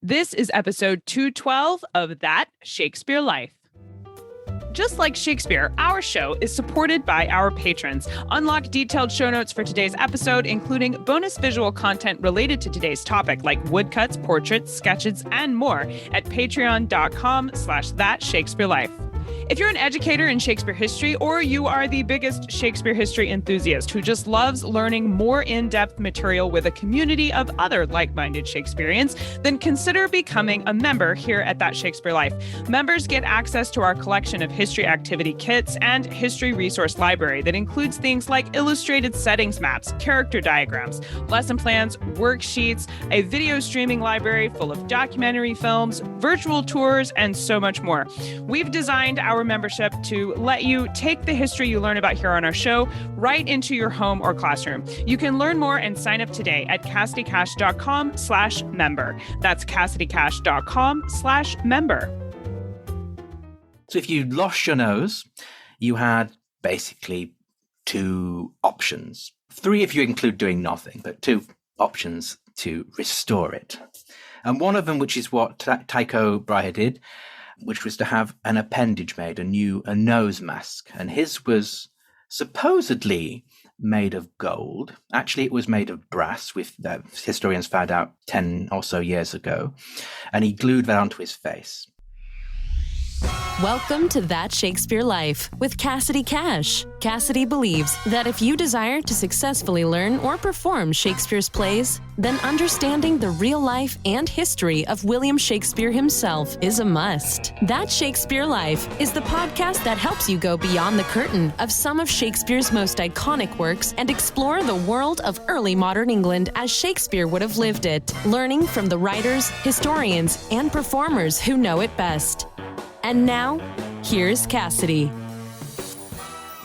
This is episode 212 of That Shakespeare Life. Just like Shakespeare, our show is supported by our patrons. Unlock detailed show notes for today's episode, including bonus visual content related to today's topic, like woodcuts, portraits, sketches, and more at patreon.com/thatshakespearelife. If you're an educator in Shakespeare history, or you are the biggest Shakespeare history enthusiast who just loves learning more in-depth material with a community of other like-minded Shakespeareans, then consider becoming a member here at That Shakespeare Life. Members get access to our collection of history activity kits and history resource library that includes things like illustrated settings maps, character diagrams, lesson plans, worksheets, a video streaming library full of documentary films, virtual tours, and so much more. We've designed our membership to let you take the history you learn about here on our show right into your home or classroom. You can learn more and sign up today at CassidyCash.com/member. That's CassidyCash.com/member. So if you lost your nose, you had basically two options. Three if you include doing nothing, but two options to restore it. And one of them, which is what Tycho Brahe did, which was to have an appendage made, a nose mask. And his was supposedly made of gold. Actually, it was made of brass, with historians found out 10 or so years ago. And he glued that onto his face. Welcome to That Shakespeare Life with Cassidy Cash. Cassidy believes that if you desire to successfully learn or perform Shakespeare's plays, then understanding the real life and history of William Shakespeare himself is a must. That Shakespeare Life is the podcast that helps you go beyond the curtain of some of Shakespeare's most iconic works and explore the world of early modern England as Shakespeare would have lived it, learning from the writers, historians, and performers who know it best. And now, here's Cassidy.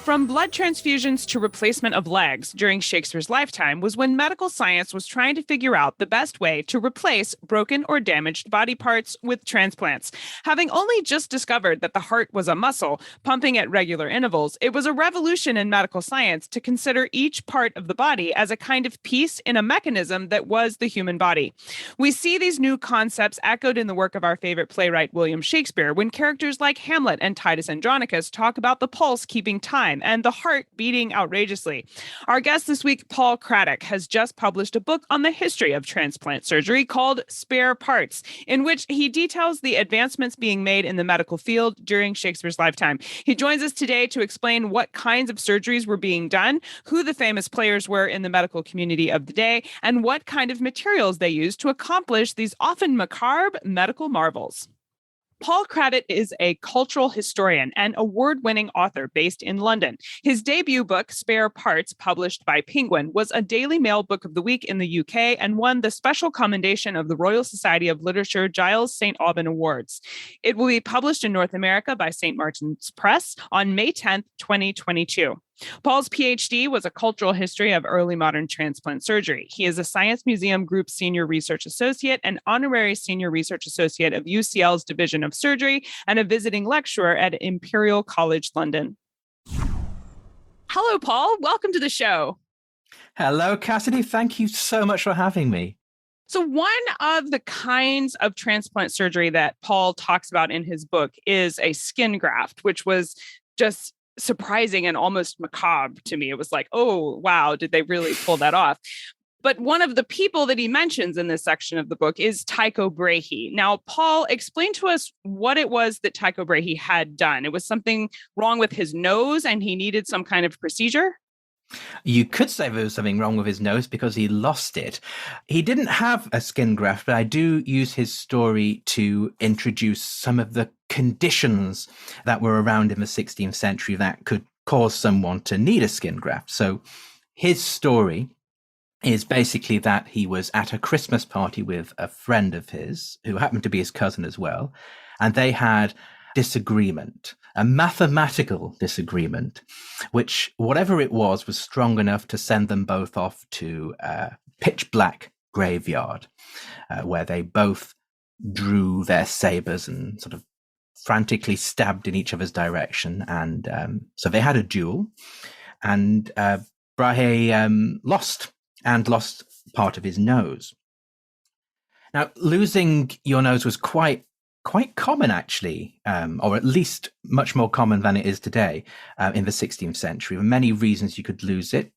From blood transfusions to replacement of legs during Shakespeare's lifetime was when medical science was trying to figure out the best way to replace broken or damaged body parts with transplants. Having only just discovered that the heart was a muscle pumping at regular intervals, it was a revolution in medical science to consider each part of the body as a kind of piece in a mechanism that was the human body. We see these new concepts echoed in the work of our favorite playwright William Shakespeare, when characters like Hamlet and Titus Andronicus talk about the pulse keeping time and the heart beating outrageously. Our guest this week, Paul Craddock, has just published a book on the history of transplant surgery called Spare Parts, in which he details the advancements being made in the medical field during Shakespeare's lifetime. He joins us today to explain what kinds of surgeries were being done, who the famous players were in the medical community of the day, and what kind of materials they used to accomplish these often macabre medical marvels. Paul Craddock is a cultural historian and award-winning author based in London. His debut book, Spare Parts, published by Penguin, was a Daily Mail Book of the Week in the UK and won the special commendation of the Royal Society of Literature Giles St. Aubin Awards. It will be published in North America by St. Martin's Press on May 10th, 2022. Paul's PhD was a cultural history of early modern transplant surgery. He is a Science Museum Group Senior Research Associate and Honorary Senior Research Associate of UCL's Division of Surgery and a visiting lecturer at Imperial College London. Hello, Paul. Welcome to the show. Hello, Cassidy. Thank you so much for having me. So one of the kinds of transplant surgery that Paul talks about in his book is a skin graft, which was just surprising and almost macabre to me. It was like, oh, wow, did they really pull that off? But one of the people that he mentions in this section of the book is Tycho Brahe. Now, Paul, explain to us what it was that Tycho Brahe had done. It was something wrong with his nose and he needed some kind of procedure? You could say there was something wrong with his nose because he lost it. He didn't have a skin graft, but I do use his story to introduce some of the conditions that were around in the 16th century that could cause someone to need a skin graft. So his story is basically that he was at a Christmas party with a friend of his who happened to be his cousin as well, and they had disagreement, a mathematical disagreement, which, whatever it was strong enough to send them both off to a pitch black graveyard, where they both drew their sabers and sort of frantically stabbed in each other's direction. And so they had a duel, and Brahe lost part of his nose. Now, losing your nose was quite common, actually, or at least much more common than it is today in the 16th century. There were many reasons you could lose it,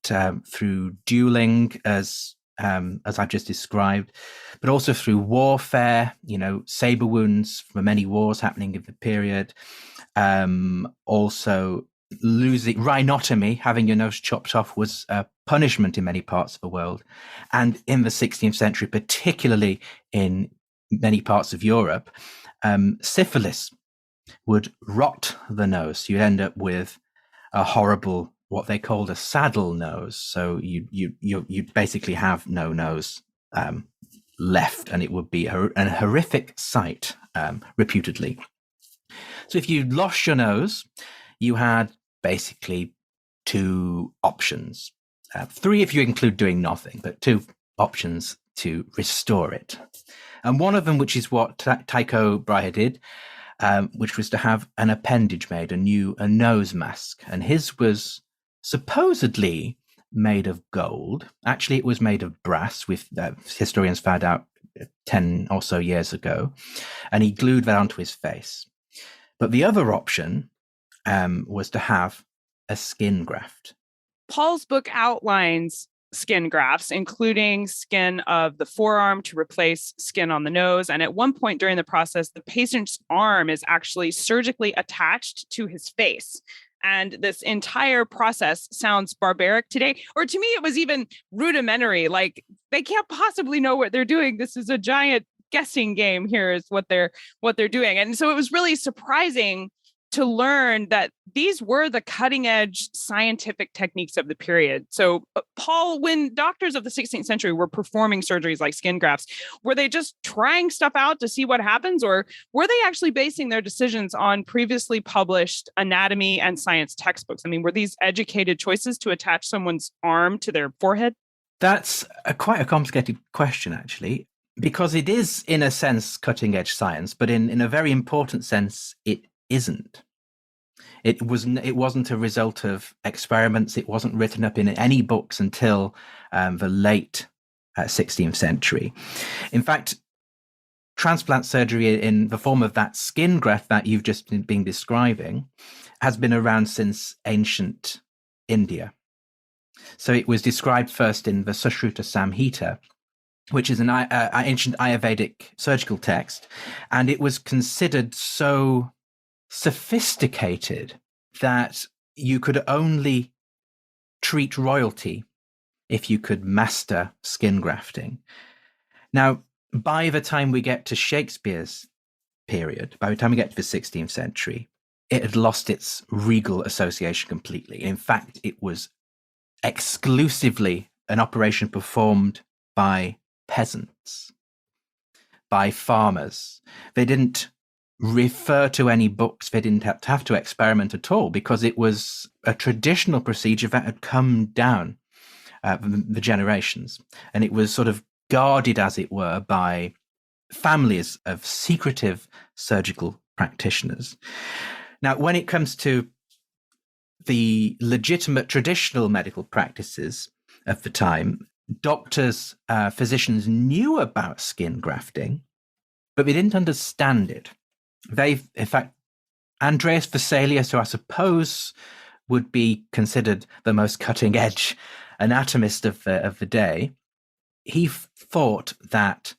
through dueling, as I've just described, but also through warfare, saber wounds from many wars happening in the period. Also, losing rhinotomy, having your nose chopped off, was a punishment in many parts of the world. And in the 16th century, particularly in many parts of Europe, syphilis would rot the nose. You'd end up with a horrible, what they called a saddle nose. So you basically have no nose left, and it would be a horrific sight, reputedly. So if you lost your nose, you had basically two options. Three if you include doing nothing, but two options to restore it. And one of them, which is what Tycho Brahe did, which was to have an appendage made, a nose mask. And his was supposedly made of gold. Actually, it was made of brass, with historians found out 10 or so years ago. And he glued that onto his face. But the other option was to have a skin graft. Paul's book outlines skin grafts, including skin of the forearm to replace skin on the nose. And at one point during the process, the patient's arm is actually surgically attached to his face. And this entire process sounds barbaric today, or to me, it was even rudimentary. Like, they can't possibly know what they're doing. This is a giant guessing game here, is what they're doing. And so it was really surprising to learn that these were the cutting edge scientific techniques of the period. So, Paul, when doctors of the 16th century were performing surgeries like skin grafts, were they just trying stuff out to see what happens, or were they actually basing their decisions on previously published anatomy and science textbooks? I mean, were these educated choices to attach someone's arm to their forehead? That's quite a complicated question, actually, because it is, in a sense, cutting edge science, but in a very important sense, it isn't. It wasn't a result of experiments. It wasn't written up in any books until the late 16th century. In fact, transplant surgery in the form of that skin graft that you've just been describing has been around since ancient India. So it was described first in the Sushruta Samhita, which is an ancient Ayurvedic surgical text, and it was considered so sophisticated that you could only treat royalty if you could master skin grafting. Now, by the time we get to Shakespeare's period, by the time we get to the 16th century, it had lost its regal association completely. In fact, it was exclusively an operation performed by peasants, by farmers. They didn't refer to any books. They didn't have to experiment at all, because it was a traditional procedure that had come down the generations. And it was sort of guarded, as it were, by families of secretive surgical practitioners. Now, when it comes to the legitimate traditional medical practices of the time, doctors, physicians knew about skin grafting, but they didn't understand it. In fact, Andreas Vesalius, who I suppose would be considered the most cutting edge anatomist of the day, he thought that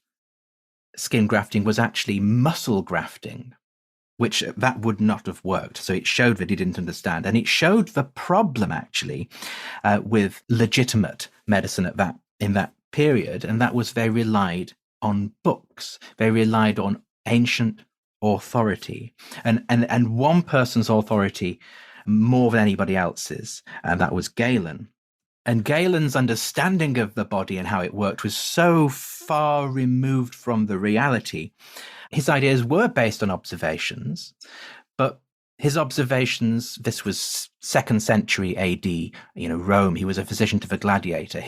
skin grafting was actually muscle grafting, which that would not have worked. So it showed that he didn't understand. And it showed the problem, actually, with legitimate medicine in that period. And that was they relied on books. They relied on ancient authority, and one person's authority more than anybody else's, and that was Galen. And Galen's understanding of the body and how it worked was so far removed from the reality. His ideas were based on observations, but his observations, this was 2nd century AD, Rome. He was a physician to the gladiators.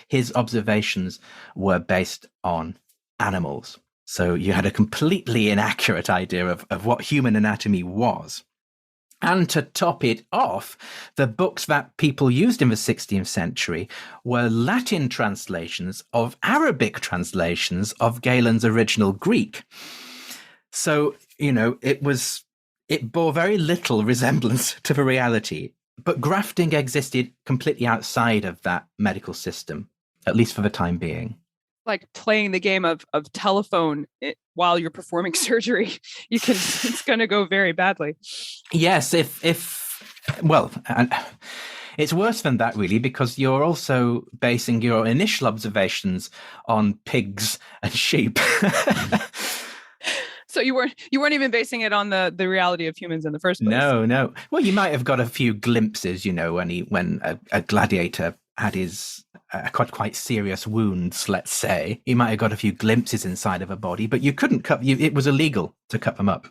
His observations were based on animals. So you had a completely inaccurate idea of what human anatomy was. And to top it off, the books that people used in the 16th century were Latin translations of Arabic translations of Galen's original Greek. So, it bore very little resemblance to the reality, but grafting existed completely outside of that medical system, at least for the time being. Like playing the game of telephone while you're performing surgery. It's going to go very badly. Yes, it's worse than that, really, because you're also basing your initial observations on pigs and sheep. So you weren't even basing it on the reality of humans in the first place. No. Well, you might have got a few glimpses, when a gladiator had his quite serious wounds, let's say. You might have got a few glimpses inside of a body, but you couldn't it was illegal to cut them up.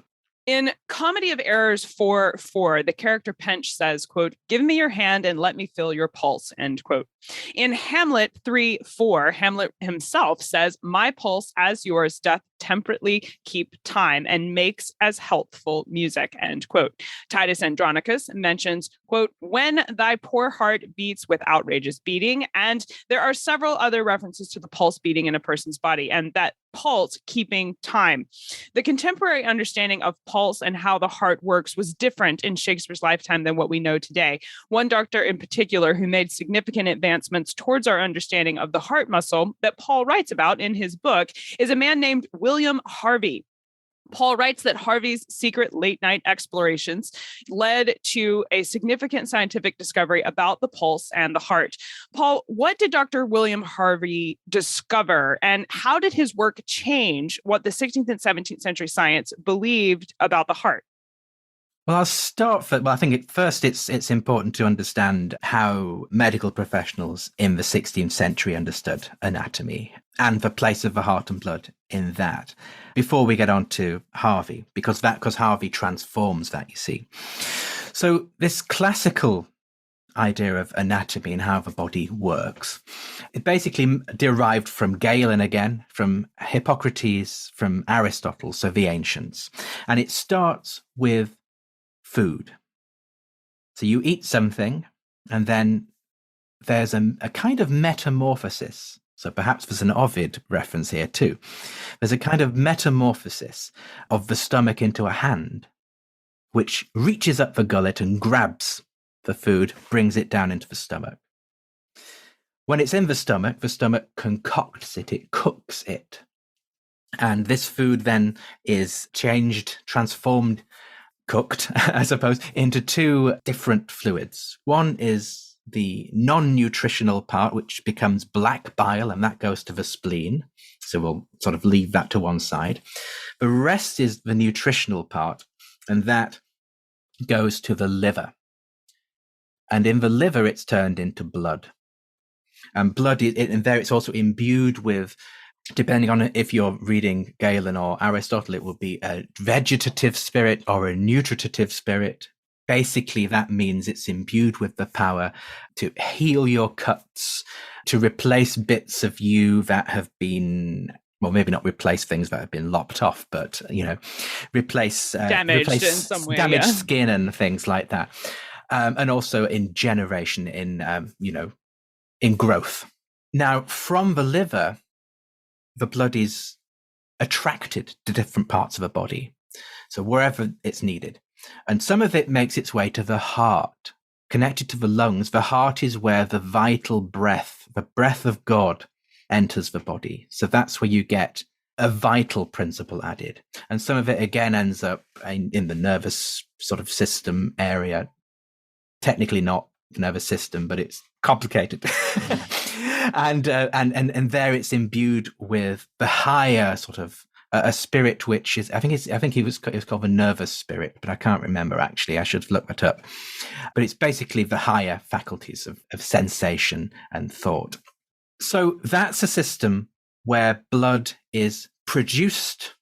In Comedy of Errors 4:4, the character Pench says, quote, "Give me your hand and let me feel your pulse," end quote. In Hamlet 3:4, Hamlet himself says, "My pulse as yours doth temperately keep time and makes as healthful music," end quote. Titus Andronicus mentions, quote, "When thy poor heart beats with outrageous beating," and there are several other references to the pulse beating in a person's body and that pulse keeping time. The contemporary understanding of pulse and how the heart works was different in Shakespeare's lifetime than what we know today. One doctor in particular who made significant advancements towards our understanding of the heart muscle that Paul writes about in his book is a man named William Harvey. Paul writes that Harvey's secret late-night explorations led to a significant scientific discovery about the pulse and the heart. Paul, what did Dr. William Harvey discover, and how did his work change what the 16th and 17th century science believed about the heart? Well, I'll start I think it's important to understand how medical professionals in the 16th century understood anatomy and the place of the heart and blood in that before we get on to Harvey, because Harvey transforms that, you see. So this classical idea of anatomy and how the body works, it basically derived from Galen again, from Hippocrates, from Aristotle, so the ancients. And it starts with food. So you eat something, and then there's a kind of metamorphosis. So perhaps there's an Ovid reference here too. There's a kind of metamorphosis of the stomach into a hand, which reaches up the gullet and grabs the food, brings it down into the stomach. When it's in the stomach concocts it, it cooks it. And this food then is changed, transformed, cooked, I suppose, into two different fluids. One is the non-nutritional part, which becomes black bile, and that goes to the spleen. So we'll sort of leave that to one side. The rest is the nutritional part, and that goes to the liver. And in the liver, it's turned into blood. And blood, and there it's also imbued with, depending on if you're reading Galen or Aristotle, it will be a vegetative spirit or a nutritive spirit. Basically, that means it's imbued with the power to heal your cuts, to replace bits of you that have been, well, maybe not replace things that have been lopped off, but, replace damaged in some way, damaged skin and things like that. And also in generation, in growth. Now, from the liver, the blood is attracted to different parts of the body, so wherever it's needed. And some of it makes its way to the heart, connected to the lungs. The heart is where the vital breath, the breath of God, enters the body. So that's where you get a vital principle added. And some of it, again, ends up in the nervous sort of system area. Technically not the nervous system, but it's complicated. And there it's imbued with the higher sort of a spirit, which is, I think it was called the nervous spirit, but I can't remember actually. I should look that up. But it's basically the higher faculties of sensation and thought. So that's a system where blood is produced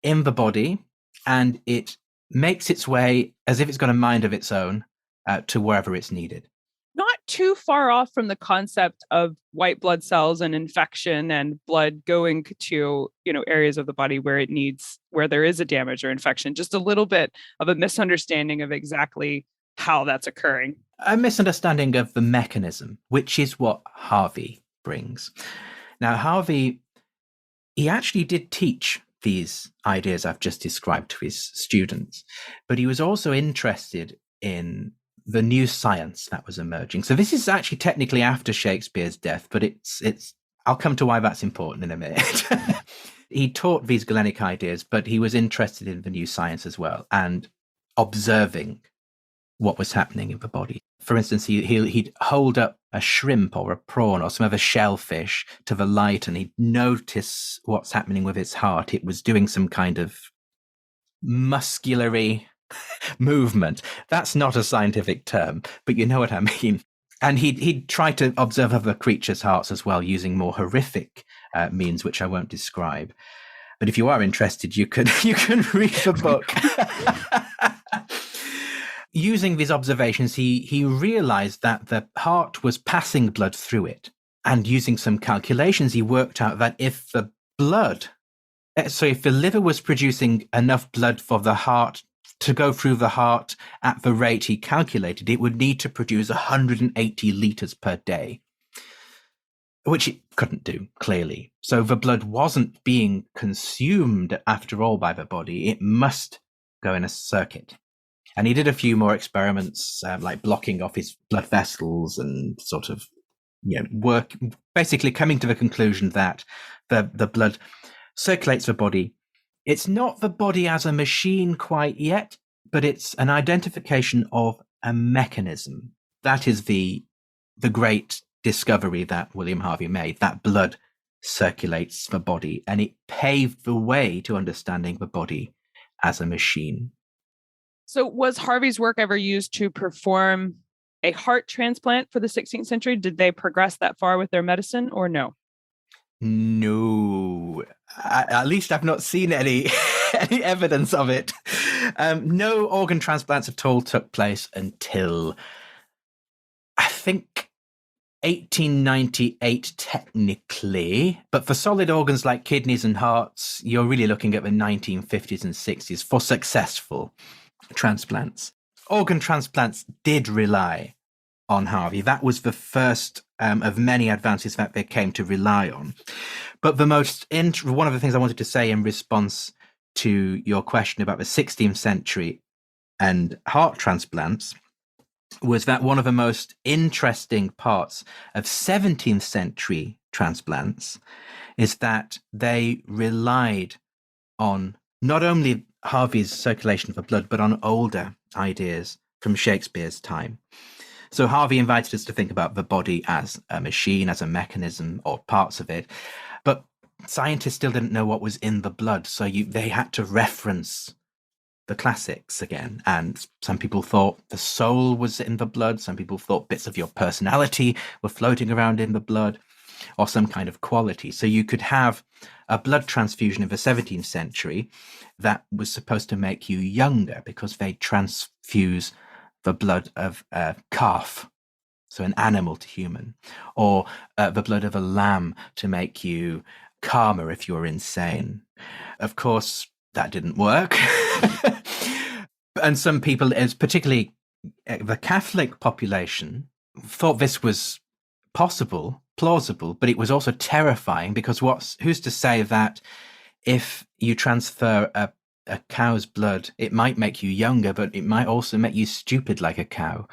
in the body, and it makes its way as if it's got a mind of its own to wherever it's needed. Not too far off from the concept of white blood cells and infection and blood going to, areas of the body where there is a damage or infection. Just a little bit of a misunderstanding of exactly how that's occurring. A misunderstanding of the mechanism, which is what Harvey brings. Now, Harvey, he actually did teach these ideas I've just described to his students, but he was also interested in the new science that was emerging. So this is actually technically after Shakespeare's death, but I'll come to why that's important in a minute. He taught these Galenic ideas, but he was interested in the new science as well and observing what was happening in the body. For instance, he'd hold up a shrimp or a prawn or some other shellfish to the light, and he'd notice what's happening with its heart. It was doing some kind of musculary movement. That's not a scientific term, but you know what I mean. And he'd try to observe other creatures' hearts as well, using more horrific means, which I won't describe. But if you are interested, you can read the book. Using these observations, he realized that the heart was passing blood through it. And using some calculations, he worked out that if the liver was producing enough blood for the heart to go through the heart at the rate he calculated, it would need to produce 180 liters per day, which it couldn't do, clearly. So the blood wasn't being consumed after all by the body. It must go in a circuit. And he did a few more experiments, like blocking off his blood vessels and sort of, basically coming to the conclusion that the blood circulates the body. It's not the body as a machine quite yet, but it's an identification of a mechanism. That is the great discovery that William Harvey made, that blood circulates the body, and it paved the way to understanding the body as a machine. So was Harvey's work ever used to perform a heart transplant for the 16th century? Did they progress that far with their medicine or no? No, at least I've not seen any evidence of it. No organ transplants at all took place until, I think, 1898 technically. But for solid organs like kidneys and hearts, you're really looking at the 1950s and 60s for successful transplants. Organ transplants did rely on Harvey. That was the first of many advances that they came to rely on. But one of the things I wanted to say in response to your question about the 16th century and heart transplants was that one of the most interesting parts of 17th century transplants is that they relied on not only Harvey's circulation for blood, but on older ideas from Shakespeare's time. So Harvey invited us to think about the body as a machine, as a mechanism, or parts of it. But scientists still didn't know what was in the blood, so they had to reference the classics again. And some people thought the soul was in the blood. Some people thought bits of your personality were floating around in the blood, or some kind of quality. So you could have a blood transfusion in the 17th century that was supposed to make you younger because they transfuse the blood of a calf, so an animal to human, or the blood of a lamb to make you calmer if you're insane. Of course, that didn't work. And some people, particularly the Catholic population, thought this was plausible, but it was also terrifying because who's to say that if you transfer a cow's blood, it might make you younger, but it might also make you stupid like a cow.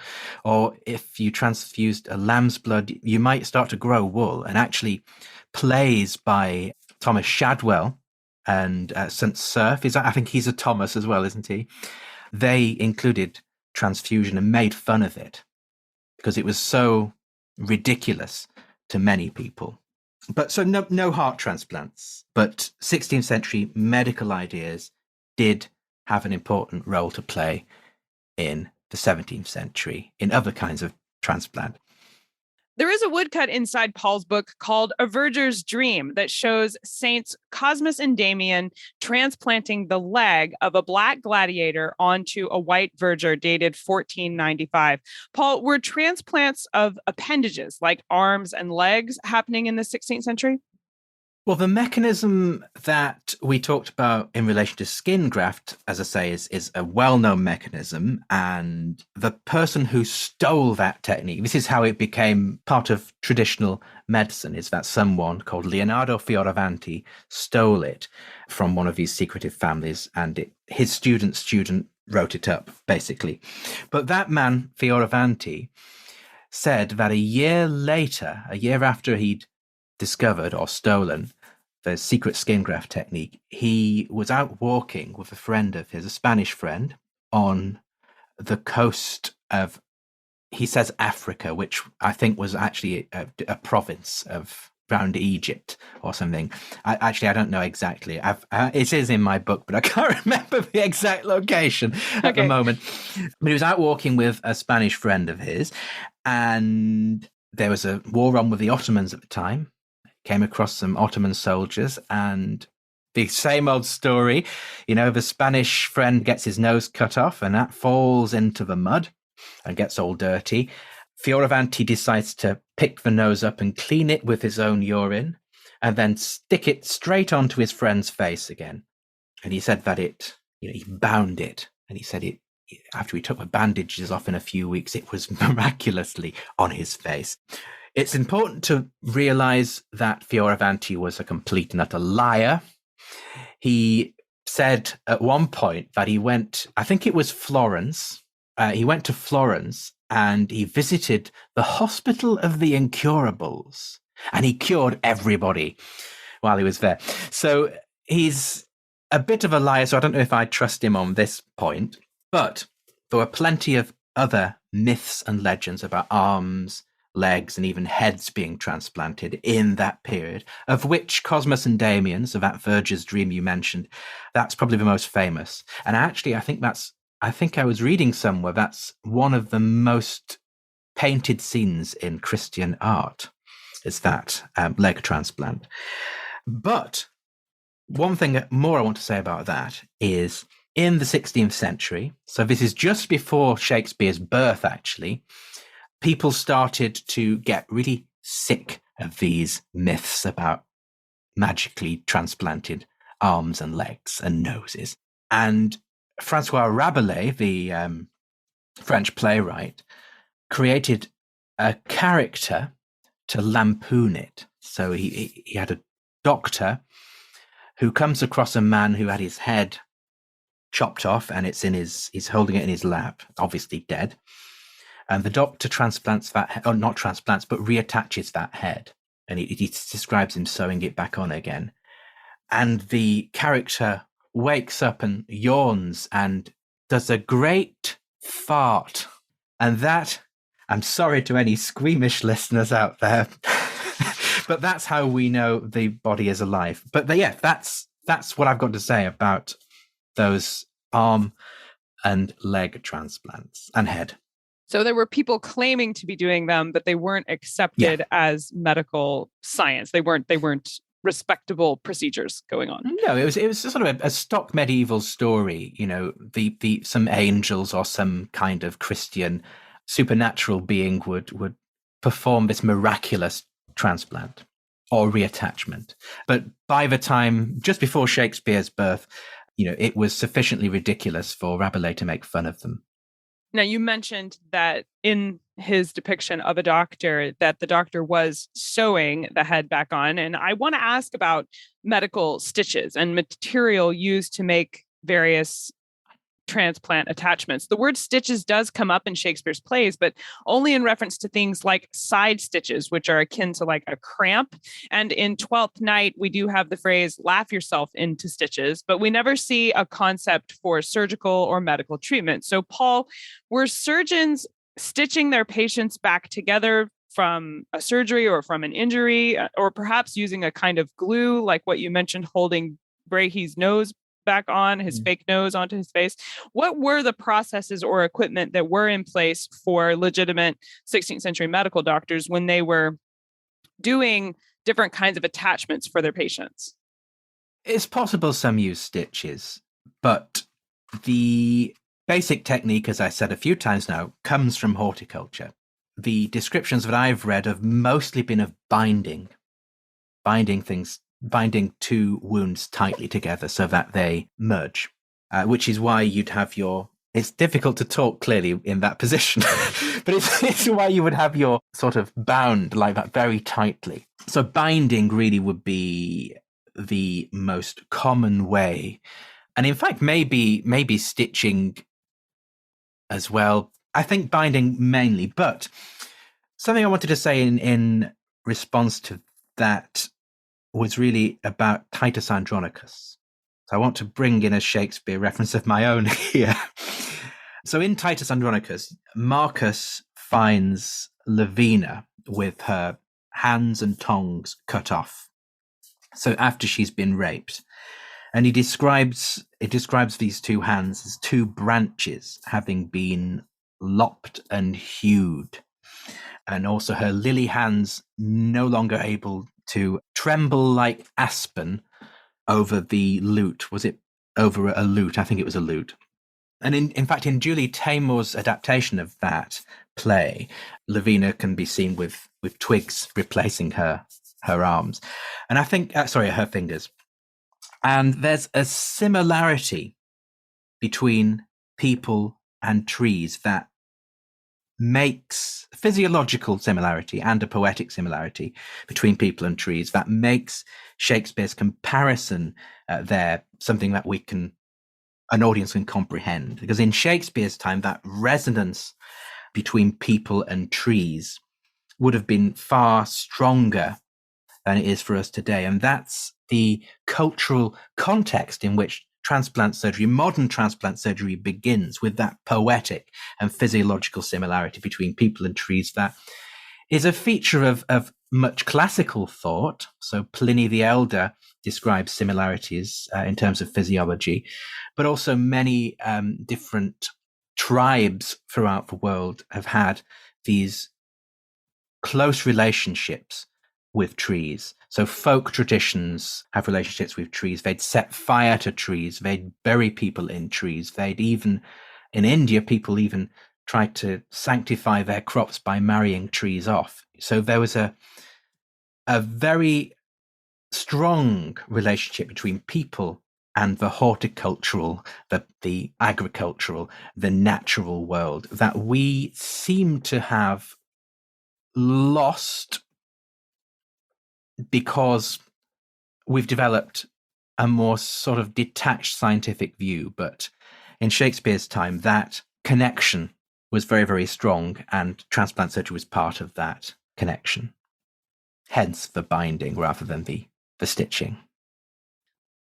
Or if you transfused a lamb's blood, you might start to grow wool. And actually, plays by Thomas Shadwell and St. Cerf, I think he's a Thomas as well, isn't he? They included transfusion and made fun of it because it was so ridiculous to many people. But so no heart transplants, but 16th century medical ideas did have an important role to play in the 17th century in other kinds of transplant. There is a woodcut inside Paul's book called A Verger's Dream that shows Saints Cosmas and Damian transplanting the leg of a black gladiator onto a white verger dated 1495. Paul, were transplants of appendages like arms and legs happening in the 16th century? Well, the mechanism that we talked about in relation to skin graft, as I say, is a well-known mechanism. And the person who stole that technique, this is how it became part of traditional medicine, is that someone called Leonardo Fioravanti stole it from one of these secretive families, and his student wrote it up, basically. But that man, Fioravanti, said that a year after he'd discovered or stolen the secret skin graft technique, he was out walking with a friend of his, a Spanish friend, on the coast of, he says, Africa, which I think was actually a province of around Egypt or something. I don't know exactly. It is in my book, but I can't remember the exact location at the moment. But he was out walking with a Spanish friend of his, and there was a war on with the Ottomans at the time. Came across some Ottoman soldiers, and the same old story, the Spanish friend gets his nose cut off and that falls into the mud and gets all dirty. Fioravanti decides to pick the nose up and clean it with his own urine and then stick it straight onto his friend's face again. And he said that he bound it. And he said after he took the bandages off in a few weeks, it was miraculously on his face. It's important to realize that Fioravanti was a complete and utter liar. He said at one point that he went, I think it was Florence, he went to Florence and he visited the Hospital of the Incurables, and he cured everybody while he was there. So he's a bit of a liar, so I don't know if I trust him on this point. But there were plenty of other myths and legends about arms, legs, and even heads being transplanted in that period, of which Cosmas and Damian, so that Verger's Dream you mentioned, that's probably the most famous. And actually, I think I was reading somewhere that's one of the most painted scenes in Christian art, is that leg transplant. But one thing more I want to say about that is, in the 16th century, so this is just before Shakespeare's birth, actually, people started to get really sick of these myths about magically transplanted arms and legs and noses. And Francois Rabelais, the French playwright, created a character to lampoon it. So he had a doctor who comes across a man who had his head chopped off, and he's holding it in his lap, obviously dead. And the doctor transplants that head, or not transplants, but reattaches that head. And he describes him sewing it back on again. And the character wakes up and yawns and does a great fart. And that, I'm sorry to any squeamish listeners out there, but that's how we know the body is alive. But that's what I've got to say about those arm and leg transplants and head. So there were people claiming to be doing them, but they weren't accepted as medical science. They weren't respectable procedures going on. No, it was sort of a stock medieval story. Some angels or some kind of Christian supernatural being would perform this miraculous transplant or reattachment. But by the time, just before Shakespeare's birth, it was sufficiently ridiculous for Rabelais to make fun of them. Now, you mentioned that in his depiction of a doctor, that the doctor was sewing the head back on. And I want to ask about medical stitches and material used to make various transplant attachments. The word stitches does come up in Shakespeare's plays, but only in reference to things like side stitches, which are akin to like a cramp. And in Twelfth Night, we do have the phrase laugh yourself into stitches, but we never see a concept for surgical or medical treatment. So, Paul, were surgeons stitching their patients back together from a surgery or from an injury, or perhaps using a kind of glue, like what you mentioned, holding Brahy's nose back on, his fake nose onto his face. What were the processes or equipment that were in place for legitimate 16th century medical doctors when they were doing different kinds of attachments for their patients? It's possible some use stitches, but the basic technique, as I said a few times now, comes from horticulture. The descriptions that I've read have mostly been of binding two wounds tightly together so that they merge, which is why you'd have it's difficult to talk clearly in that position, but it's why you would have your sort of bound like that very tightly. So binding really would be the most common way. And in fact, maybe stitching as well. I think binding mainly, but something I wanted to say in response to that was really about Titus Andronicus. So I want to bring in a Shakespeare reference of my own here. So in Titus Andronicus, Marcus finds Lavina with her hands and tongues cut off. So after she's been raped, and it describes these two hands as two branches having been lopped and hewed, and also her lily hands no longer able to tremble like aspen over the lute. Was it over a lute? I think it was a lute. And in fact, in Julie Taymor's adaptation of that play, Lavina can be seen with twigs replacing her arms. And I think, her fingers. And there's a similarity between people and trees that makes physiological similarity and a poetic similarity between people and trees that makes Shakespeare's comparison there something that an audience can comprehend. Because in Shakespeare's time, that resonance between people and trees would have been far stronger than it is for us today. And that's the cultural context in which modern transplant surgery begins, with that poetic and physiological similarity between people and trees that is a feature of much classical thought. So Pliny the Elder describes similarities in terms of physiology, but also many different tribes throughout the world have had these close relationships with trees. So folk traditions have relationships with trees. They'd set fire to trees. They'd bury people in trees. In India, people even tried to sanctify their crops by marrying trees off. So there was a very strong relationship between people and the horticultural, the agricultural, the natural world that we seem to have lost because we've developed a more sort of detached scientific view. But in Shakespeare's time, that connection was very, very strong, and transplant surgery was part of that connection. Hence the binding rather than the stitching.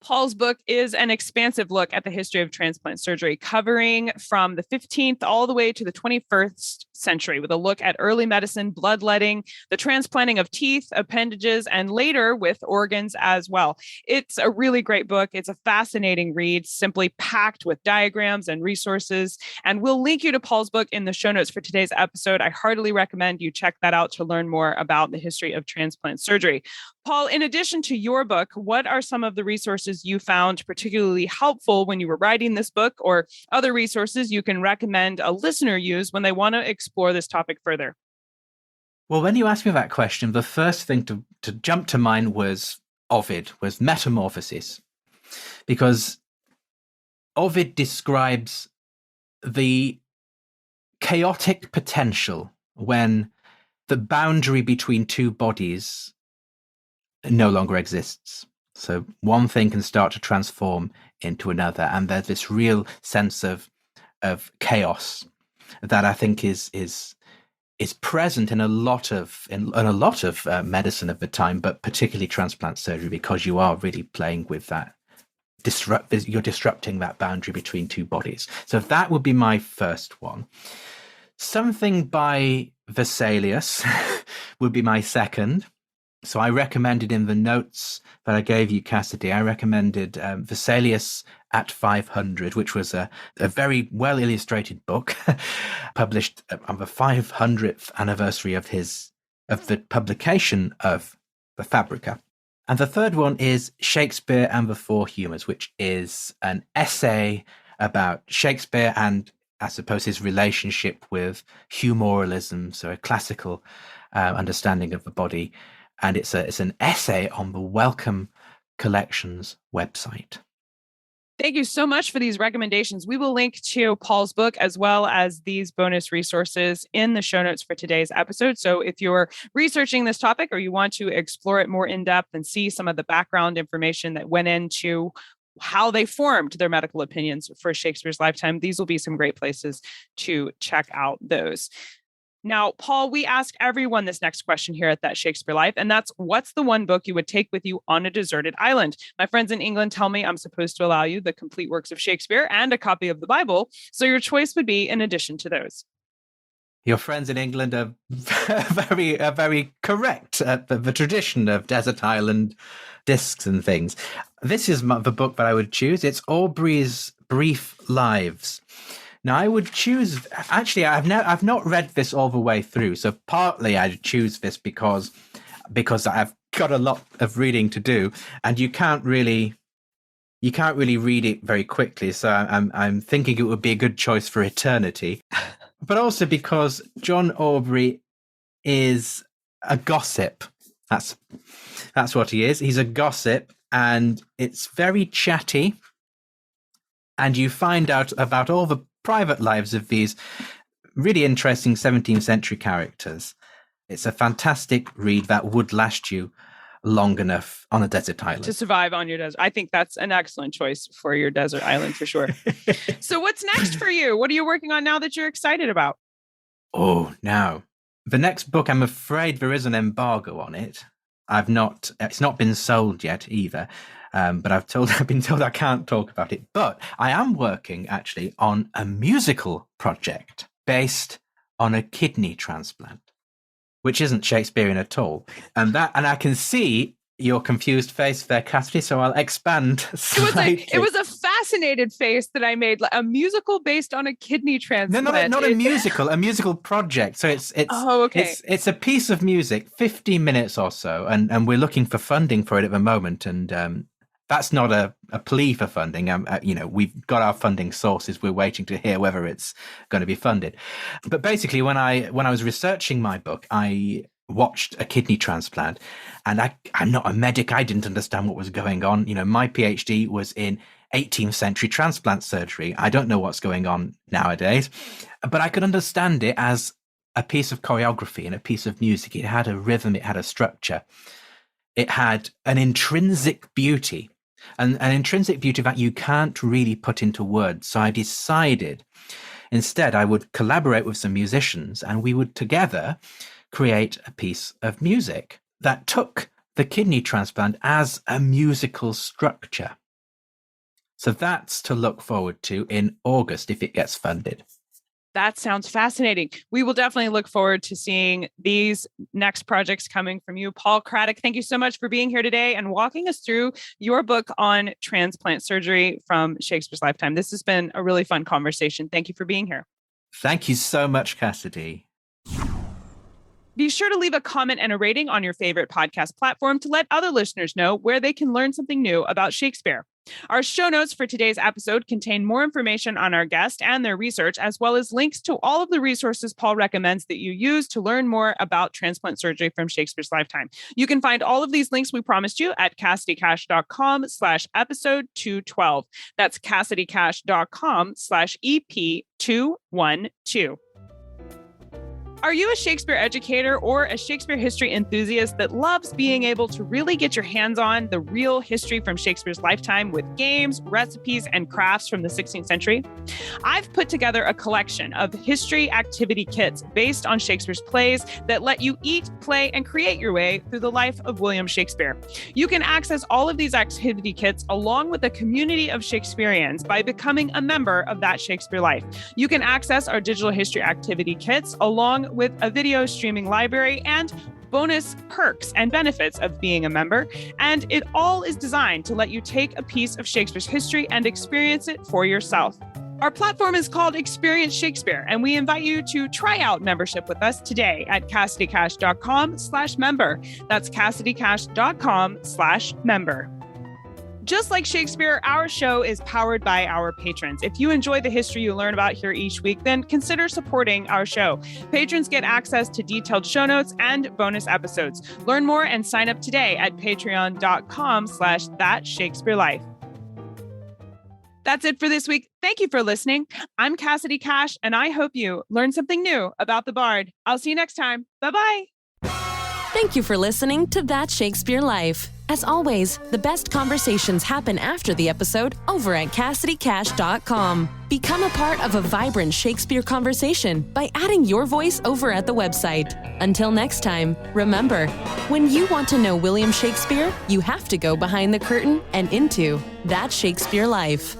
Paul's book is an expansive look at the history of transplant surgery, covering from the 15th all the way to the 21st century, with a look at early medicine, bloodletting, the transplanting of teeth, appendages, and later with organs as well. It's a really great book. It's a fascinating read, simply packed with diagrams and resources. And we'll link you to Paul's book in the show notes for today's episode. I heartily recommend you check that out to learn more about the history of transplant surgery. Paul, in addition to your book, what are some of the resources you found particularly helpful when you were writing this book, or other resources you can recommend a listener use when they want to explore this topic further? Well, when you asked me that question, the first thing to jump to mind was Metamorphosis, because Ovid describes the chaotic potential when the boundary between two bodies no longer exists. So one thing can start to transform into another, and there's this real sense of chaos that I think is present in a lot of medicine of the time, but particularly transplant surgery, because you are really playing with that. You're disrupting that boundary between two bodies. So that would be my first one. Something by Vesalius would be my second. So I recommended in the notes that I gave you, Cassidy, I recommended Vesalius at 500, which was a very well illustrated book published on the 500th anniversary of the publication of the Fabrica. And the third one is Shakespeare and the Four Humours, which is an essay about Shakespeare and, I suppose, his relationship with humoralism, so a classical understanding of the body. And it's an essay on the Wellcome Collections website. Thank you so much for these recommendations. We will link to Paul's book as well as these bonus resources in the show notes for today's episode. So if you're researching this topic or you want to explore it more in depth and see some of the background information that went into how they formed their medical opinions for Shakespeare's lifetime, these will be some great places to check out those. Now, Paul, we asked everyone this next question here at That Shakespeare Life, and that's, what's the one book you would take with you on a deserted island? My friends in England tell me I'm supposed to allow you the complete works of Shakespeare and a copy of the Bible, so your choice would be in addition to those. Your friends in England are very correct at the tradition of desert island discs and things. This is the book that I would choose. It's Aubrey's Brief Lives. Now, I would choose, actually, I've not read this all the way through. So partly I choose this because I've got a lot of reading to do, and you can't really read it very quickly. So I'm thinking it would be a good choice for eternity, but also because John Aubrey is a gossip. That's what he is. He's a gossip, and it's very chatty. And you find out about all the private lives of these really interesting 17th century characters. It's a fantastic read that would last you long enough on a desert island. To survive on your desert. I think that's an excellent choice for your desert island for sure. So what's next for you? What are you working on now that you're excited about? Oh, now, the next book, I'm afraid there is an embargo on it. It's not been sold yet either. But I've been told I can't talk about it. But I am working actually on a musical project based on a kidney transplant, which isn't Shakespearean at all. And I can see your confused face there, Cassidy, so I'll expand slightly. It was a fascinated face that I made, like a musical based on a kidney transplant. No, not a musical, a musical project. So it's a piece of music, 50 minutes or so, and we're looking for funding for it at the moment. And that's not a plea for funding. We've got our funding sources. We're waiting to hear whether it's going to be funded. But basically, when I was researching my book, I watched a kidney transplant, and I'm not a medic. I didn't understand what was going on. My PhD was in 18th century transplant surgery. I don't know what's going on nowadays, but I could understand it as a piece of choreography and a piece of music. It had a rhythm. It had a structure. It had an intrinsic beauty. And an intrinsic beauty that you can't really put into words. So I decided instead I would collaborate with some musicians, and we would together create a piece of music that took the kidney transplant as a musical structure. So that's to look forward to in August if it gets funded. That sounds fascinating. We will definitely look forward to seeing these next projects coming from you. Paul Craddock, thank you so much for being here today and walking us through your book on transplant surgery from Shakespeare's lifetime. This has been a really fun conversation. Thank you for being here. Thank you so much, Cassidy. Be sure to leave a comment and a rating on your favorite podcast platform to let other listeners know where they can learn something new about Shakespeare. Our show notes for today's episode contain more information on our guest and their research, as well as links to all of the resources Paul recommends that you use to learn more about transplant surgery from Shakespeare's lifetime. You can find all of these links we promised you at CassidyCash.com/episode 212. That's CassidyCash.com/EP212. Are you a Shakespeare educator or a Shakespeare history enthusiast that loves being able to really get your hands on the real history from Shakespeare's lifetime with games, recipes, and crafts from the 16th century? I've put together a collection of history activity kits based on Shakespeare's plays that let you eat, play, and create your way through the life of William Shakespeare. You can access all of these activity kits along with a community of Shakespeareans by becoming a member of That Shakespeare Life. You can access our digital history activity kits along with a video streaming library and bonus perks and benefits of being a member, and it all is designed to let you take a piece of Shakespeare's history and experience it for yourself. Our platform is called Experience Shakespeare, and we invite you to try out membership with us today at CassidyCash.com/member. That's CassidyCash.com/member. Just like Shakespeare, our show is powered by our patrons. If you enjoy the history you learn about here each week, then consider supporting our show. Patrons get access to detailed show notes and bonus episodes. Learn more and sign up today at patreon.com/thatshakespearelife. That's it for this week. Thank you for listening. I'm Cassidy Cash, and I hope you learned something new about the Bard. I'll see you next time. Bye-bye. Thank you for listening to That Shakespeare Life. As always, the best conversations happen after the episode over at CassidyCash.com. Become a part of a vibrant Shakespeare conversation by adding your voice over at the website. Until next time, remember, when you want to know William Shakespeare, you have to go behind the curtain and into That Shakespeare Life.